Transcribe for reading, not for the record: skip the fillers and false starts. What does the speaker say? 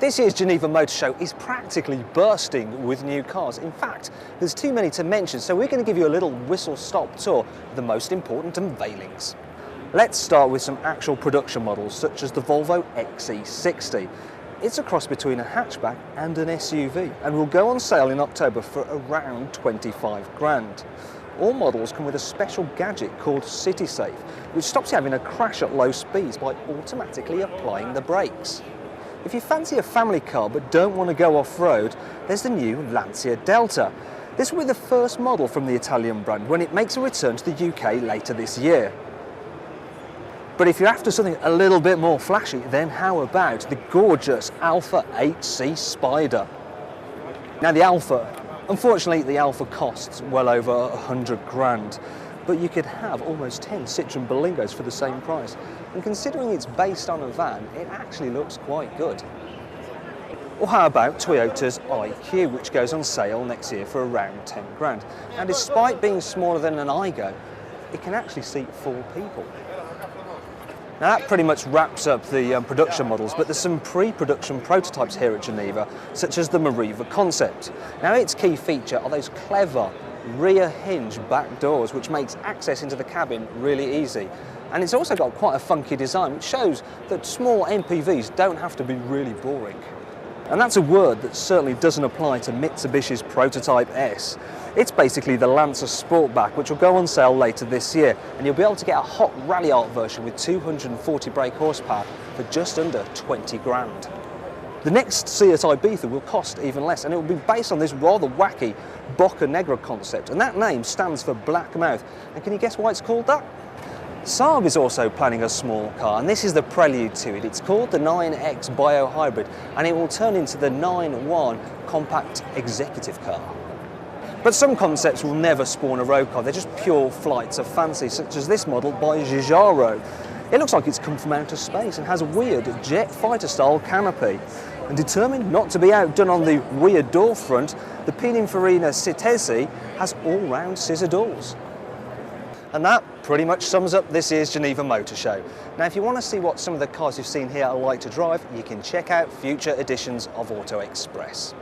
This year's Geneva Motor Show is practically bursting with new cars. In fact, there's too many to mention, so we're going to give you a little whistle-stop tour of the most important unveilings. Let's start with some actual production models, such as the Volvo XC60. It's a cross between a hatchback and an SUV, and will go on sale in October for around 25 grand. All models come with a special gadget called City Safe, which stops you having a crash at low speeds by automatically applying the brakes. If you fancy a family car but don't want to go off-road, there's the new Lancia Delta. This will be the first model from the Italian brand when it makes a return to the UK later this year. But if you're after something a little bit more flashy, then how about the gorgeous Alfa 8C Spider? Now unfortunately the Alfa costs well over 100 grand. But you could have almost 10 Citroën Berlingos for the same price. And considering it's based on a van, it actually looks quite good. Or how about Toyota's IQ, which goes on sale next year for around 10 grand. And despite being smaller than an Aygo, it can actually seat 4 people. Now that pretty much wraps up the production models, but there's some pre-production prototypes here at Geneva, such as the Meriva Concept. Now its key feature are those clever rear hinge back doors, which makes access into the cabin really easy. And it's also got quite a funky design, which shows that small MPVs don't have to be really boring. And that's a word that certainly doesn't apply to Mitsubishi's Prototype S. It's basically the Lancer Sportback, which will go on sale later this year, and you'll be able to get a hot rally art version with 240 brake horsepower for just under 20 grand. The next Seat Ibiza will cost even less, and it will be based on this rather wacky Bocca Negra concept, and that name stands for Black Mouth. And can you guess why it's called that? Saab is also planning a small car, and this is the prelude to it. It's called the 9X Bio Hybrid, and it will turn into the 9-1 compact executive car. But some concepts will never spawn a road car. They're just pure flights of fancy, such as this model by Giugiaro. It looks like it's come from outer space and has a weird jet fighter style canopy. And determined not to be outdone on the weird door front, the Pininfarina Citesi has all-round scissor doors. And that pretty much sums up this year's Geneva Motor Show. Now if you want to see what some of the cars you've seen here are like to drive, you can check out future editions of Auto Express.